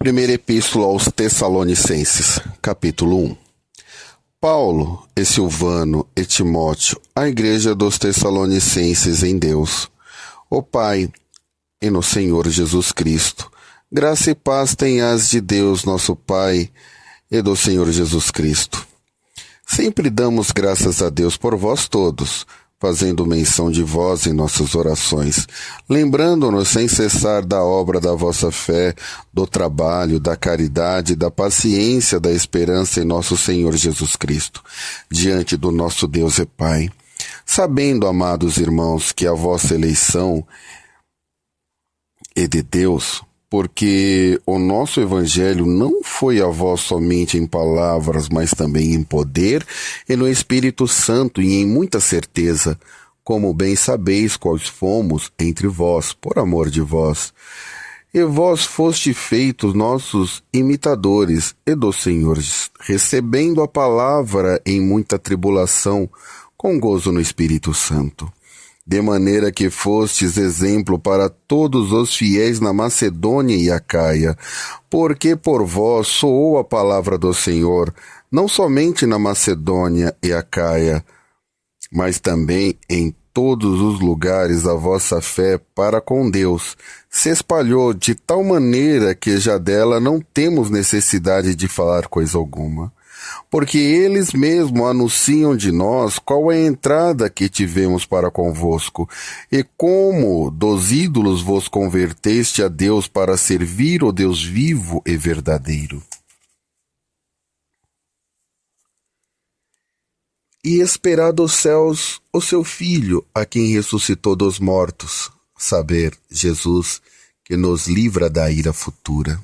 Primeira Epístola aos Tessalonicenses, capítulo 1. Paulo e Silvano e Timóteo, a igreja dos Tessalonicenses em Deus, o Pai e no Senhor Jesus Cristo. Graça e paz tenhas de Deus, nosso Pai, e do Senhor Jesus Cristo. Sempre damos graças a Deus por vós todos, fazendo menção de vós em nossas orações, lembrando-nos sem cessar da obra da vossa fé, do trabalho, da caridade, da paciência, da esperança em nosso Senhor Jesus Cristo, diante do nosso Deus e Pai. Sabendo, amados irmãos, que a vossa eleição é de Deus, porque o nosso Evangelho não foi a vós somente em palavras, mas também em poder e no Espírito Santo e em muita certeza, como bem sabeis quais fomos entre vós, por amor de vós. E vós foste feitos nossos imitadores e do Senhor, recebendo a palavra em muita tribulação, com gozo no Espírito Santo. De maneira que fostes exemplo para todos os fiéis na Macedônia e Acaia, porque por vós soou a palavra do Senhor, não somente na Macedônia e Acaia, mas também em todos os lugares a vossa fé para com Deus se espalhou de tal maneira que já dela não temos necessidade de falar coisa alguma. Porque eles mesmos anunciam de nós qual é a entrada que tivemos para convosco, e como dos ídolos vos converteste a Deus para servir o Deus vivo e verdadeiro. E esperar dos céus o seu Filho, a quem ressuscitou dos mortos, saber, Jesus, que nos livra da ira futura.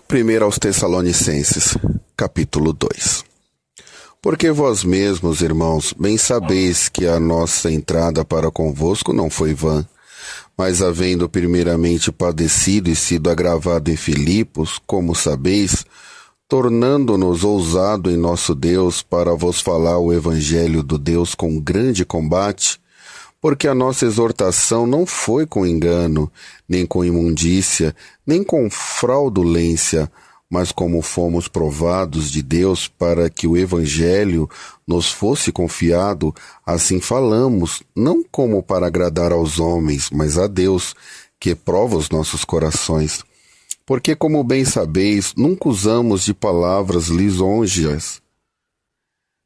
Primeiro aos Tessalonicenses, capítulo 2. Porque vós mesmos, irmãos, bem sabeis que a nossa entrada para convosco não foi vã, mas havendo primeiramente padecido e sido agravado em Filipos, como sabeis, tornando-nos ousado em nosso Deus para vos falar o Evangelho do Deus com grande combate, porque a nossa exortação não foi com engano, nem com imundícia, nem com fraudulência, mas como fomos provados de Deus para que o Evangelho nos fosse confiado, assim falamos, não como para agradar aos homens, mas a Deus, que prova os nossos corações. Porque, como bem sabeis, nunca usamos de palavras lisonjas,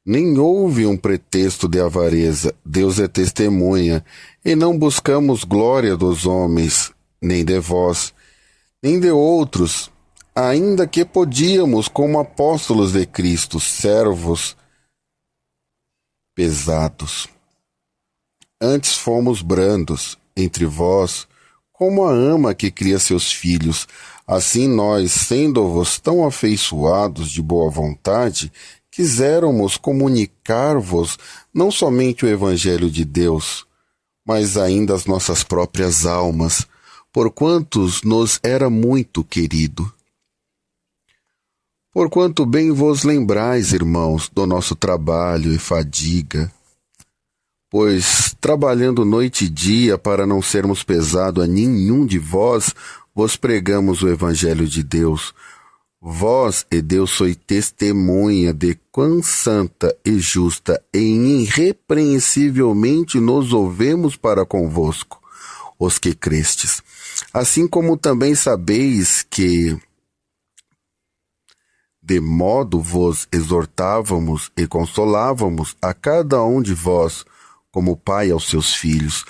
nem houve um pretexto de avareza, Deus é testemunha, e não buscamos glória dos homens, nem de vós, nem de outros, ainda que podíamos, como apóstolos de Cristo, servos pesados. Antes fomos brandos entre vós, como a ama que cria seus filhos. Assim nós, sendo-vos tão afeiçoados de boa vontade, quiséramos comunicar-vos não somente o Evangelho de Deus, mas ainda as nossas próprias almas, porquanto nos era muito querido. Porquanto bem vos lembrais, irmãos, do nosso trabalho e fadiga, pois, trabalhando noite e dia para não sermos pesado a nenhum de vós, vos pregamos o Evangelho de Deus. Vós e Deus sois testemunha de quão santa e justa e irrepreensivelmente nos ouvemos para convosco, os que crestes. Assim como também sabeis que, de modo vos exortávamos e consolávamos a cada um de vós, como pai aos seus filhos,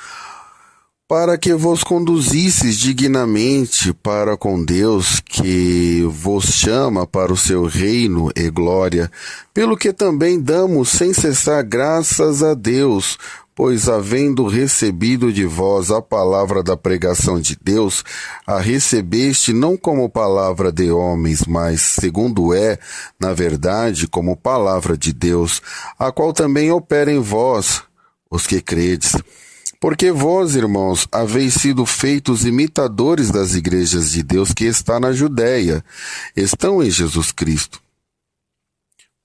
para que vos conduzisseis dignamente para com Deus, que vos chama para o seu reino e glória, pelo que também damos sem cessar graças a Deus, pois havendo recebido de vós a palavra da pregação de Deus, a recebeste não como palavra de homens, mas, segundo é, na verdade, como palavra de Deus, a qual também opera em vós, os que credes. Porque vós, irmãos, haveis sido feitos imitadores das igrejas de Deus que está na Judéia, estão em Jesus Cristo.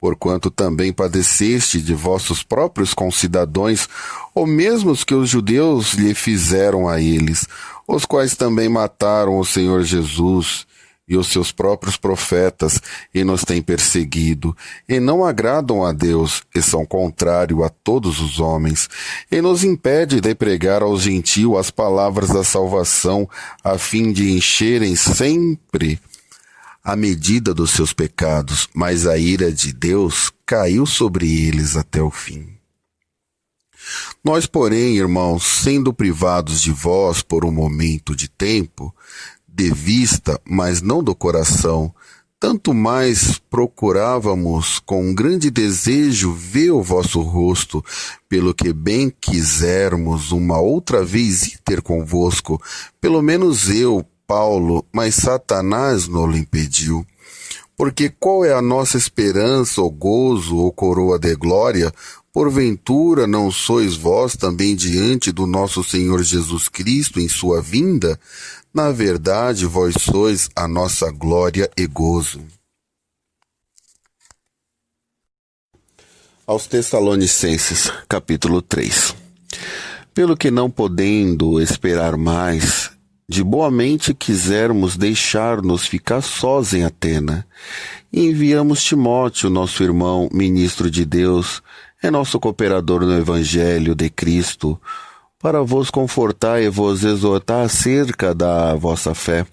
porquanto também padeceste de vossos próprios concidadãos, ou mesmos que os judeus lhe fizeram a eles, os quais também mataram o Senhor Jesus e os seus próprios profetas, e nos têm perseguido, e não agradam a Deus, e são contrários a todos os homens, e nos impede de pregar aos gentios as palavras da salvação, a fim de encherem sempre a medida dos seus pecados, mas a ira de Deus caiu sobre eles até o fim. Nós, porém, irmãos, sendo privados de vós por um momento de tempo, de vista, mas não do coração, tanto mais procurávamos com grande desejo ver o vosso rosto, pelo que bem quisermos uma outra vez ir ter convosco, pelo menos eu, Paulo, mas Satanás nos impediu. Porque qual é a nossa esperança, ou gozo, ou coroa de glória? Porventura não sois vós também diante do nosso Senhor Jesus Cristo em sua vinda? Na verdade, vós sois a nossa glória e gozo. Aos Tessalonicenses, capítulo 3. Pelo que não podendo esperar mais, de boamente quisermos deixar-nos ficar sós em Atena, e enviamos Timóteo, nosso irmão, ministro de Deus, é nosso cooperador no Evangelho de Cristo, para vos confortar e vos exortar acerca da vossa fé,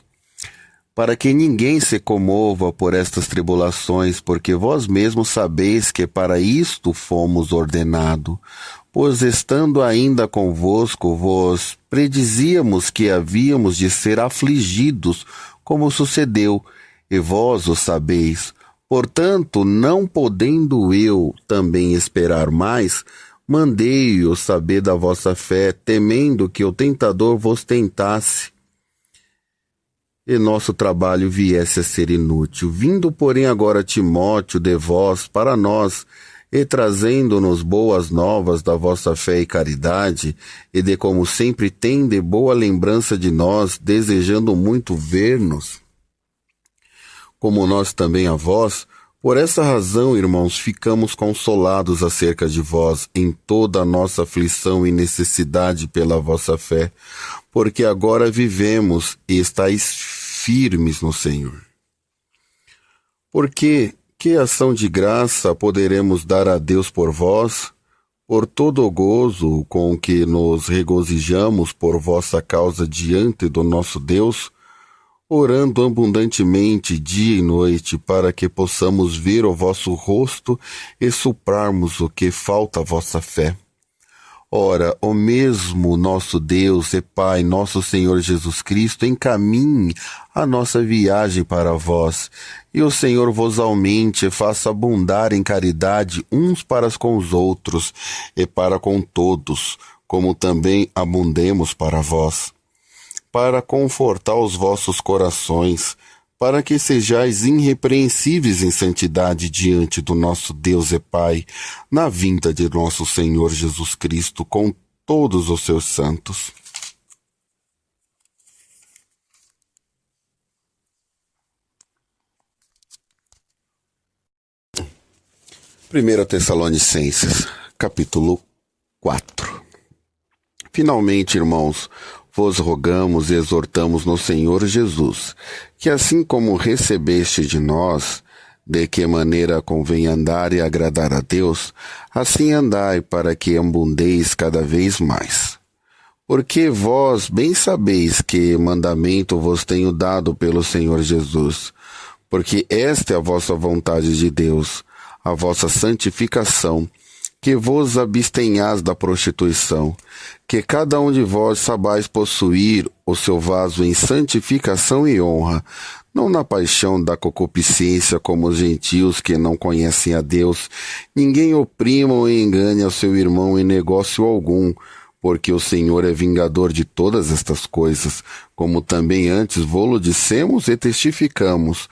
para que ninguém se comova por estas tribulações, porque vós mesmos sabeis que para isto fomos ordenados, pois estando ainda convosco, vos predizíamos que havíamos de ser afligidos, como sucedeu, e vós o sabeis. Portanto, não podendo eu também esperar mais, mandei-o saber da vossa fé, temendo que o tentador vos tentasse, e nosso trabalho viesse a ser inútil. Vindo, porém, agora Timóteo de vós para nós, e trazendo-nos boas novas da vossa fé e caridade, e de como sempre tende boa lembrança de nós, desejando muito ver-nos, como nós também a vós, por essa razão, irmãos, ficamos consolados acerca de vós em toda a nossa aflição e necessidade pela vossa fé, porque agora vivemos e estáis firmes no Senhor. Porque que ação de graça poderemos dar a Deus por vós, por todo o gozo com que nos regozijamos por vossa causa diante do nosso Deus, orando abundantemente dia e noite, para que possamos ver o vosso rosto e suprarmos o que falta à vossa fé. Ora, o mesmo nosso Deus e Pai, nosso Senhor Jesus Cristo, encaminhe a nossa viagem para vós, e o Senhor vos aumente e faça abundar em caridade uns para com os outros e para com todos, como também abundemos para vós, para confortar os vossos corações, para que sejais irrepreensíveis em santidade diante do nosso Deus e Pai, na vinda de nosso Senhor Jesus Cristo com todos os seus santos. Primeira Tessalonicenses, capítulo 4. Finalmente, irmãos, vos rogamos e exortamos no Senhor Jesus, que assim como recebeste de nós, de que maneira convém andar e agradar a Deus, assim andai para que abundeis cada vez mais. Porque vós bem sabeis que mandamento vos tenho dado pelo Senhor Jesus, porque esta é a vossa vontade de Deus, a vossa santificação, que vos abstenhais da prostituição, que cada um de vós sabais possuir o seu vaso em santificação e honra, não na paixão da concupiscência como os gentios que não conhecem a Deus. Ninguém oprima ou engane ao seu irmão em negócio algum, porque o Senhor é vingador de todas estas coisas, como também antes vô-lo dissemos e testificamos.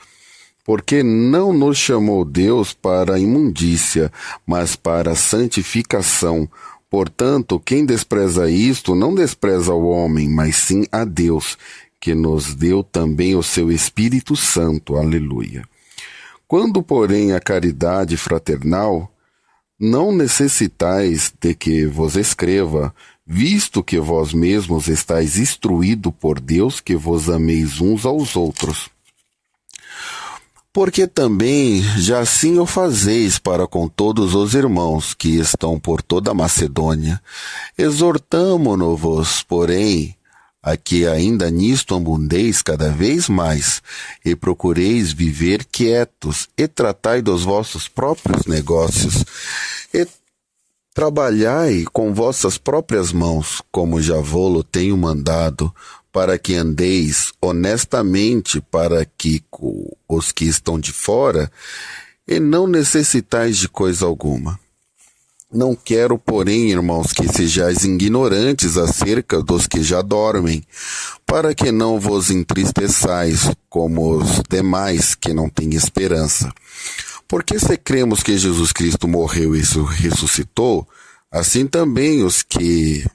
Porque não nos chamou Deus para a imundícia, mas para a santificação. Portanto, quem despreza isto, não despreza o homem, mas sim a Deus, que nos deu também o seu Espírito Santo. Aleluia. Quando, porém, a caridade fraternal, não necessitais de que vos escreva, visto que vós mesmos estáis instruídos por Deus que vos ameis uns aos outros. Porque também já assim o fazeis para com todos os irmãos que estão por toda a Macedônia. Exortamo-nos, porém, a que ainda nisto abundeis cada vez mais, e procureis viver quietos, e tratai dos vossos próprios negócios, e trabalhai com vossas próprias mãos, como já vô-lo tenho mandado, para que andeis honestamente para que os que estão de fora, e não necessitais de coisa alguma. Não quero, porém, irmãos, que sejais ignorantes acerca dos que já dormem, para que não vos entristeçais como os demais que não têm esperança. Porque se cremos que Jesus Cristo morreu e ressuscitou, assim também os que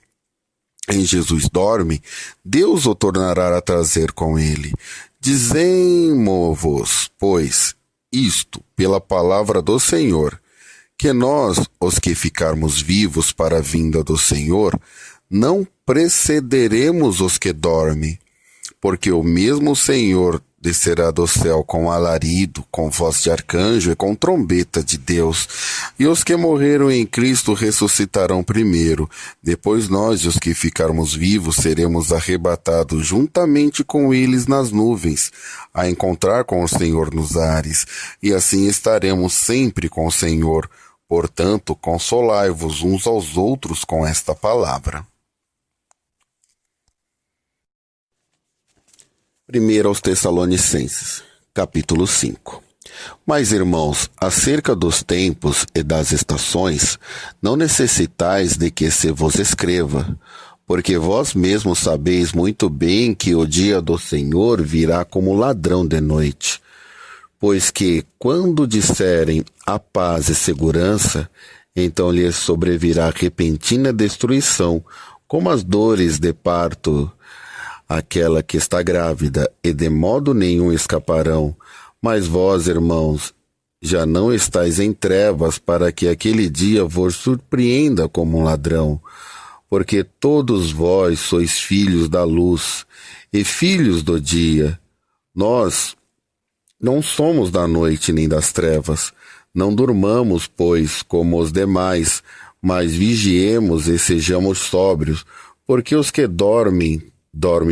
em Jesus dormem, Deus o tornará a trazer com ele. Dizemo-vos, pois, isto pela palavra do Senhor, que nós, os que ficarmos vivos para a vinda do Senhor, não precederemos os que dormem, porque o mesmo Senhor descerá do céu com alarido, com voz de arcanjo e com trombeta de Deus, e os que morreram em Cristo ressuscitarão primeiro. Depois nós, os que ficarmos vivos, seremos arrebatados juntamente com eles nas nuvens, a encontrar com o Senhor nos ares, e assim estaremos sempre com o Senhor. Portanto, consolai-vos uns aos outros com esta palavra. 1 aos Tessalonicenses, capítulo 5. Mas, irmãos, acerca dos tempos e das estações, não necessitais de que se vos escreva, porque vós mesmos sabeis muito bem que o dia do Senhor virá como ladrão de noite. Pois que, quando disserem a paz e segurança, então lhes sobrevirá repentina destruição, como as dores de parto, aquela que está grávida, e de modo nenhum escaparão. Mas vós, irmãos, já não estáis em trevas, para que aquele dia vos surpreenda como um ladrão. Porque todos vós sois filhos da luz, e filhos do dia. Nós não somos da noite nem das trevas. Não durmamos, pois, como os demais, mas vigiemos e sejamos sóbrios, porque os que dormem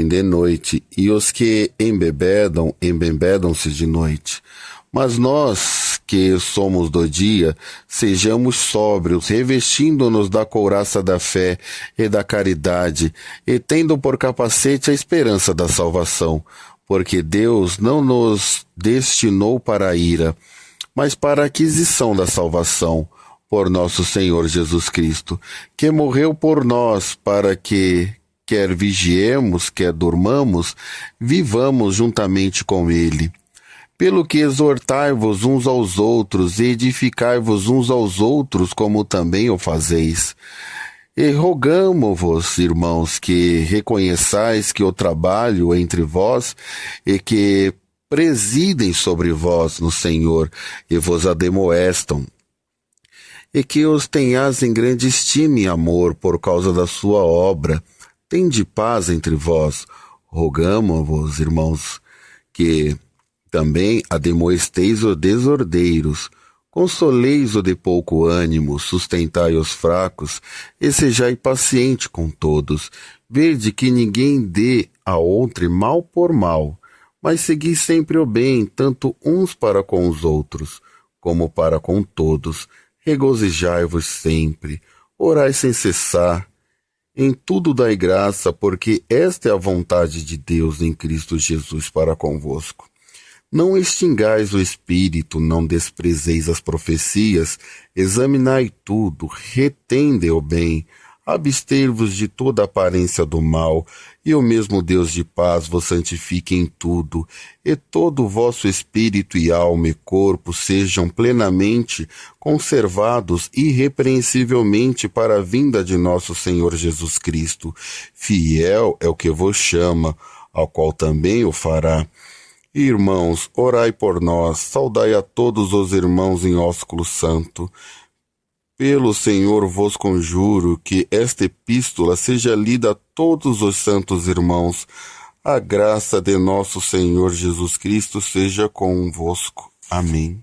de noite, e os que embebedam-se de noite. Mas nós, que somos do dia, sejamos sóbrios, revestindo-nos da couraça da fé e da caridade, e tendo por capacete a esperança da salvação, porque Deus não nos destinou para a ira, mas para a aquisição da salvação, por nosso Senhor Jesus Cristo, que morreu por nós, para que, quer vigiemos, quer durmamos, vivamos juntamente com ele. Pelo que exortai-vos uns aos outros, e edificai-vos uns aos outros, como também o fazeis. E rogamo-vos, irmãos, que reconheçais que o trabalho entre vós e que presidem sobre vós no Senhor e vos ademoestam, e que os tenhas em grande estima e amor por causa da sua obra. Tende paz entre vós. Rogamo-vos, irmãos, que também ademoesteis os desordeiros, consoleis o de pouco ânimo, sustentai os fracos, e sejai paciente com todos. Vede que ninguém dê a outro mal por mal, mas segui sempre o bem, tanto uns para com os outros, como para com todos. Regozijai-vos sempre, orai sem cessar. Em tudo dai graça, porque esta é a vontade de Deus em Cristo Jesus para convosco. Não extingais o espírito, não desprezeis as profecias, examinai tudo, retende o bem, abster-vos de toda aparência do mal, e o mesmo Deus de paz vos santifique em tudo, e todo o vosso espírito e alma e corpo sejam plenamente conservados irrepreensivelmente para a vinda de nosso Senhor Jesus Cristo. Fiel é o que vos chama, ao qual também o fará. Irmãos, orai por nós, saudai a todos os irmãos em ósculo santo. Pelo Senhor vos conjuro que esta epístola seja lida a todos os santos irmãos. A graça de nosso Senhor Jesus Cristo seja convosco. Amém.